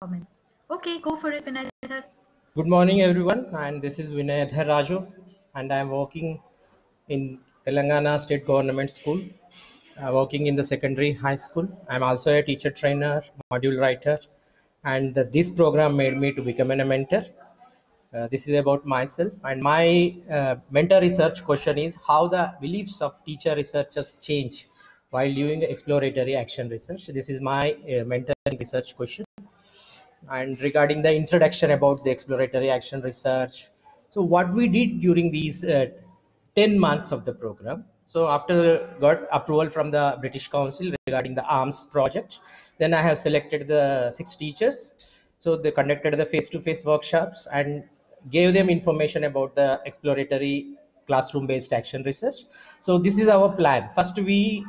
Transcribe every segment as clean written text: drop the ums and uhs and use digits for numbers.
comments. Okay, go for it, Vinay. Good morning, everyone, and this is Vinay Raju, and I am working in Telangana State Government School, working in the secondary high school. I am also a teacher trainer, module writer, and this program made me to become a mentor. This is about myself, and my mentor research question is how the beliefs of teacher researchers change while doing exploratory action research. This is my mentor research question. And regarding the introduction about the exploratory action research, so what we did during these 10 months of the program, so after got approval from the British Council regarding the arms project, then I have selected the 6 teachers. So they conducted the face-to-face workshops and gave them information about the exploratory classroom based action research. So this is our plan. First we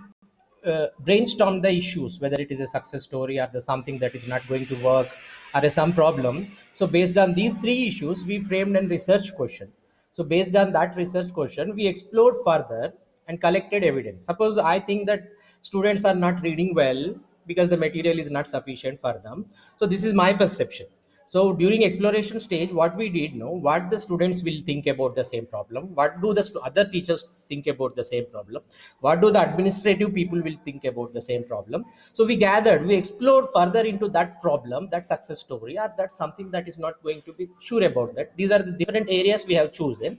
brainstorm the issues, whether it is a success story or the something that is not going to work or some problem. So based on these 3 issues, we framed a research question. So based on that research question, we explored further and collected evidence. Suppose I think that students are not reading well because the material is not sufficient for them. So this is my perception. So during exploration stage, what we did know, what the students will think about the same problem, what do the other teachers think about the same problem, what do the administrative people will think about the same problem. So we gathered, we explored further into that problem, that success story, or that something that is not going to be sure about that. These are the different areas we have chosen.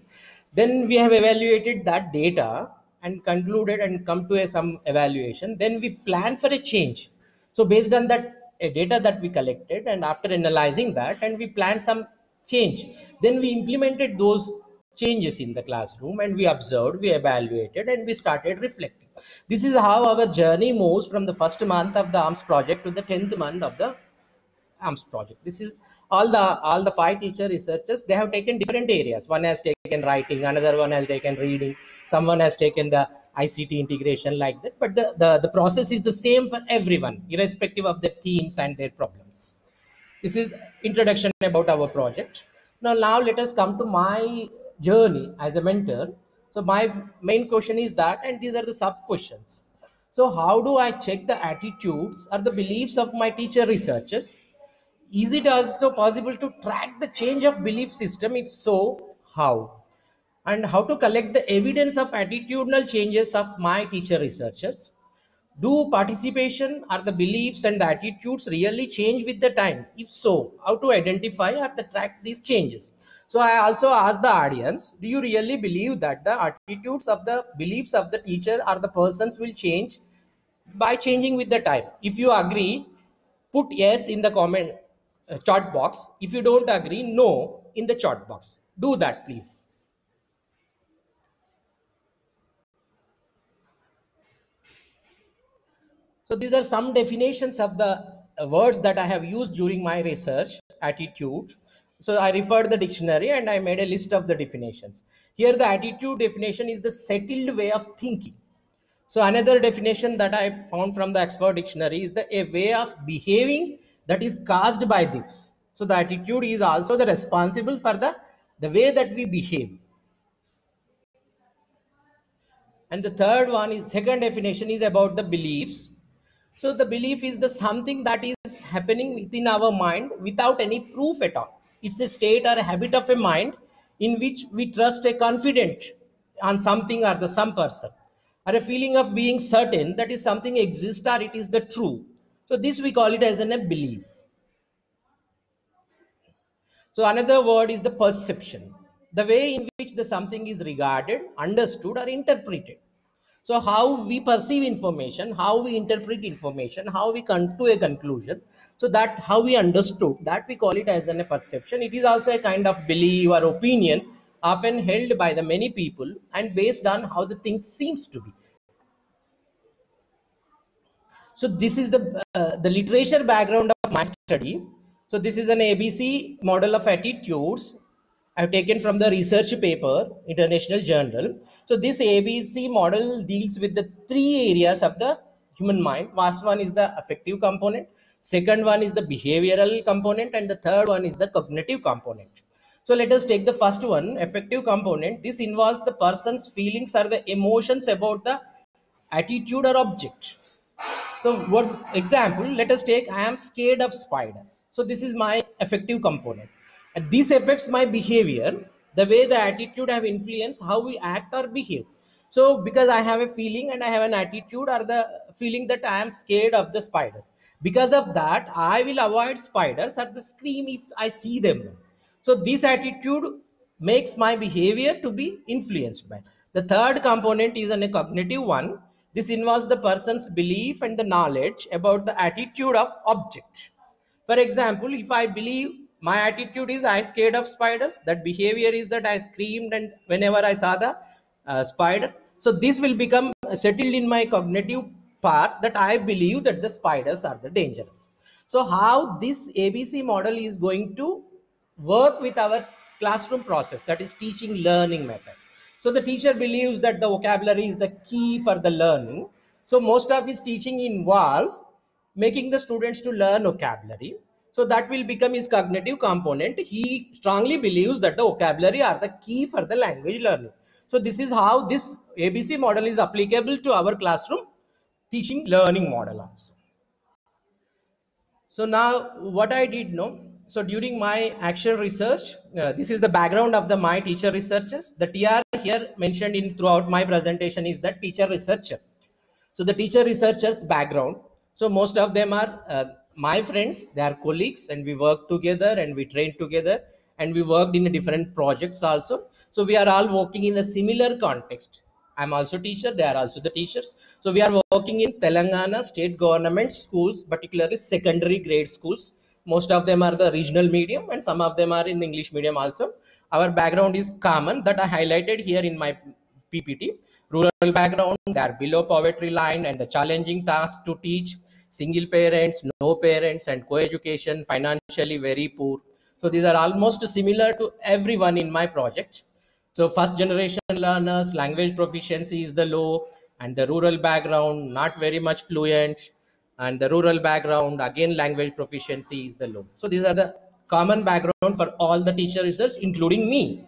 Then we have evaluated that data and concluded and come to some evaluation. Then we plan for a change. So based on that data that we collected, and after analyzing that, and we planned some change, then we implemented those changes in the classroom, and we observed, we evaluated, and we started reflecting. This is how our journey moves from the first month of the arms project to the 10th month of the AMS project. This is all the 5 teacher researchers. They have taken different areas. One has taken writing, another one has taken reading, someone has taken the ICT integration, like that. But the process is the same for everyone, irrespective of their themes and their problems. This is introduction about our project. Now let us come to my journey as a mentor. So my main question is that, and these are the sub questions. So how do I check the attitudes or the beliefs of my teacher researchers? Is it also possible to track the change of belief system? If so, how? And how to collect the evidence of attitudinal changes of my teacher researchers? Do participation or the beliefs and the attitudes really change with the time? If so, how to identify or to track these changes? So I also asked the audience, do you really believe that the attitudes of the beliefs of the teacher or the persons will change by changing with the time? If you agree, put yes in the comment chat box. If you don't agree, no in the chat box. Do that, please. So these are some definitions of the words that I have used during my research. Attitude. So I referred the dictionary and I made a list of the definitions. Here the attitude definition is the settled way of thinking. So another definition that I found from the Oxford Dictionary is a way of behaving that is caused by this. So the attitude is also the responsible for the way that we behave. And the third one is, second definition is about the beliefs. So the belief is the something that is happening within our mind without any proof at all. It's a state or a habit of a mind in which we trust a confident on something or the some person, or a feeling of being certain that is something exists or it is the true. So this we call it as a belief. So another word is the perception, the way in which the something is regarded, understood, or interpreted. So how we perceive information, how we interpret information, how we come to a conclusion. So that how we understood that we call it as a perception. It is also a kind of belief or opinion often held by the many people and based on how the thing seems to be. So this is the literature background of my study. So this is an ABC model of attitudes I've taken from the research paper, International Journal. So this ABC model deals with the 3 areas of the human mind. First one is the affective component, second one is the behavioral component, and the third one is the cognitive component. So let us take the first one, affective component. This involves the person's feelings or the emotions about the attitude or object. So what example, let us take, I am scared of spiders. So this is my affective component. And this affects my behavior, the way the attitude have influenced how we act or behave. So because I have a feeling and I have an attitude or the feeling that I am scared of the spiders. Because of that, I will avoid spiders or the scream if I see them. So this attitude makes my behavior to be influenced by. The third component is a cognitive one. This involves the person's belief and the knowledge about the attitude of object. For example, if I believe my attitude is I scared of spiders, that behavior is that I screamed and whenever I saw the spider. So this will become settled in my cognitive part that I believe that the spiders are the dangerous. So how this ABC model is going to work with our classroom process, that is teaching learning method. So the teacher believes that the vocabulary is the key for the learning. So most of his teaching involves making the students to learn vocabulary. So that will become his cognitive component. He strongly believes that the vocabulary are the key for the language learning. So this is how this ABC model is applicable to our classroom teaching learning model also. So now what I did know, so during my action research, this is the background of the my teacher researchers. The TR here mentioned in throughout my presentation is the teacher researcher. So the teacher researchers background. So most of them are my friends, they are colleagues, and we work together and we train together and we worked in different projects also. So we are all working in a similar context. I'm also teacher, they are also the teachers. So we are working in Telangana state government schools, particularly secondary grade schools. Most of them are the regional medium and some of them are in English medium also. Our background is common that I highlighted here in my PPT. Rural background, they are below poverty line and the challenging task to teach single parents, no parents and co-education, financially very poor. So these are almost similar to everyone in my project. So first generation learners, language proficiency is the low, and the rural background, not very much fluent, and the rural background, again, language proficiency is the low. So these are the common background for all the teacher research, including me.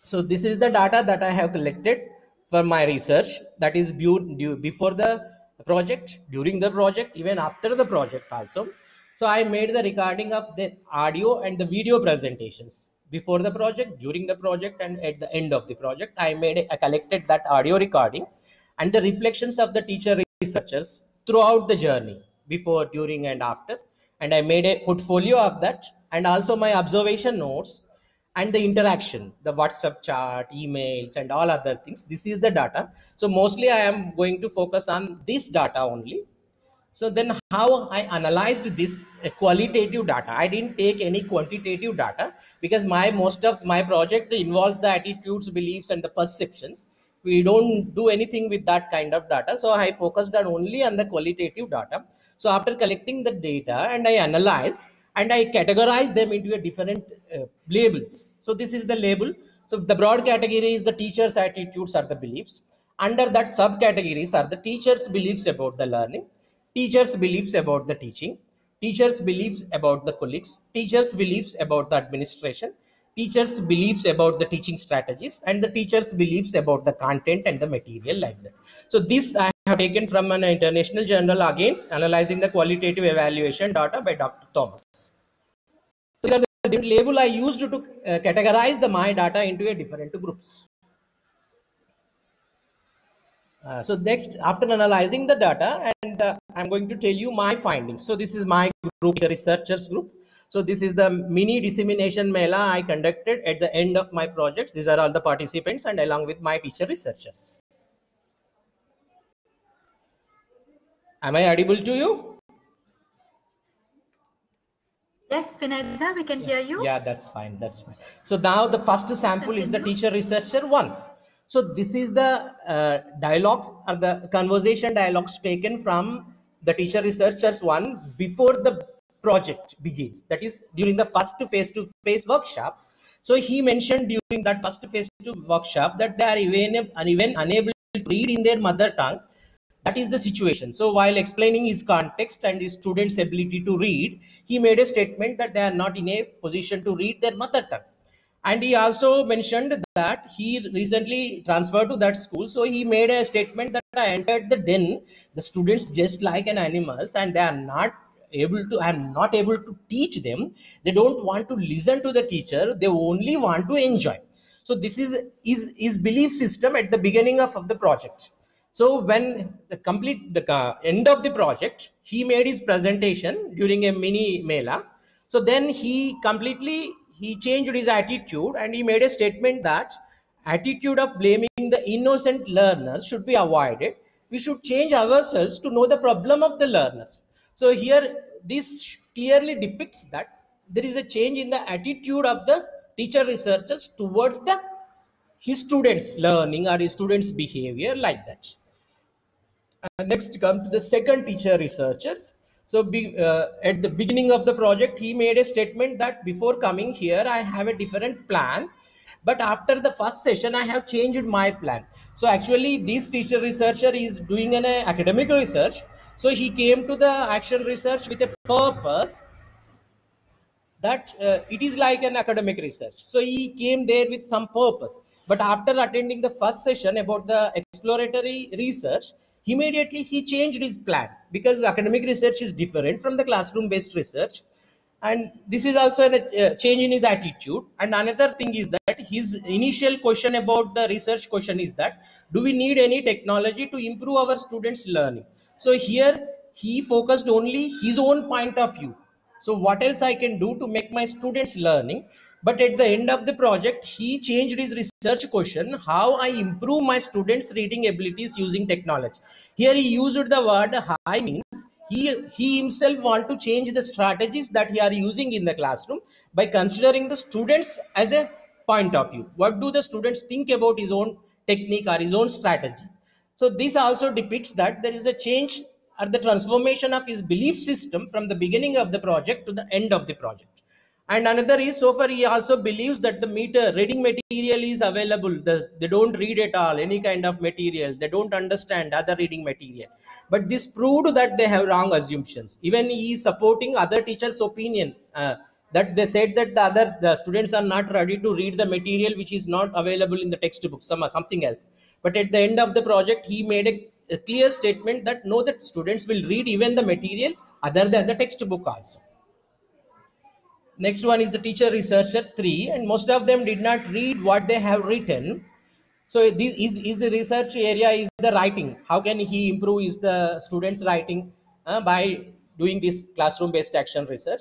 So this is the data that I have collected for my research, that is before the project, during the project, even after the project also. So I made the recording of the audio and the video presentations before the project, during the project, and at the end of the project. I collected that audio recording and the reflections of the teacher researchers throughout the journey, before, during, and after. And I made a portfolio of that, and also my observation notes and the interaction, the WhatsApp chat, emails, and all other things. This is the data. So mostly I am going to focus on this data only. So then how I analyzed this qualitative data, I didn't take any quantitative data because most of my project involves the attitudes, beliefs, and the perceptions. We don't do anything with that kind of data. So I focused on only on the qualitative data. So after collecting the data and I analyzed and I categorized them into a different labels. So this is the label. So the broad category is the teacher's attitudes or the beliefs. Under that subcategories are the teacher's beliefs about the learning, teachers beliefs about the teaching, teachers beliefs about the colleagues, teachers beliefs about the administration, teachers beliefs about the teaching strategies, and the teachers beliefs about the content and the material, like that. So this I have taken from an international journal, again analyzing the qualitative evaluation data by Dr. Thomas. So these are the different label I used to categorize the my data into a different groups. So next, after analyzing the data, and I'm going to tell you my findings. So this is my group, the researchers group. So this is the mini dissemination mela I conducted at the end of my projects. These are all the participants and along with my teacher researchers. Am I audible to you? Yes, Vinayda, we can hear you. Yeah, that's fine. That's fine. So now the first sample is the teacher researcher one. So this is the dialogues or the conversation dialogues taken from the teacher researchers one before the project begins. That is during the first face-to-face workshop. So he mentioned during that first face-to workshop that they are even unable to read in their mother tongue. That is the situation. So while explaining his context and his students' ability to read, he made a statement that they are not in a position to read their mother tongue. And he also mentioned that he recently transferred to that school. So he made a statement that I entered the den, the students just like an animals, and they are not able to, I am not able to teach them. They don't want to listen to the teacher. They only want to enjoy. So this is his belief system at the beginning of the project. So when the end of the project, he made his presentation during a mini mela. So then he changed his attitude and he made a statement that attitude of blaming the innocent learners should be avoided. We should change ourselves to know the problem of the learners. So here this clearly depicts that there is a change in the attitude of the teacher researchers towards the his students learning or his students behavior, like that. And next come to the second teacher researchers. So at the beginning of the project, he made a statement that before coming here, I have a different plan. But after the first session, I have changed my plan. So actually, this teacher researcher is doing an academic research. So he came to the action research with a purpose that it is like an academic research. So he came there with some purpose. But after attending the first session about the exploratory research, immediately he changed his plan because academic research is different from the classroom based research. And this is also a change in his attitude. And another thing is that his initial question about the research question is that, do we need any technology to improve our students learning? So here he focused only his own point of view. So what else I can do to make my students learning? But at the end of the project, he changed his research question, how I improve my students reading abilities using technology. Here he used the word high, means he himself want to change the strategies that he are using in the classroom by considering the students as a point of view. What do the students think about his own technique or his own strategy? So this also depicts that there is a change or the transformation of his belief system from the beginning of the project to the end of the project. And another is, so far he also believes that the meter reading material is available. They don't read at all any kind of material. They don't understand other reading material. But this proved that they have wrong assumptions. Even he is supporting other teachers' opinion. That they said that the students are not ready to read the material which is not available in the textbook, something else. But at the end of the project, he made a clear statement that no, that students will read even the material other than the textbook also. Next one is the teacher researcher 3, and most of them did not read what they have written. So this is the research area is the writing. How can he improve is the students writing by doing this classroom based action research?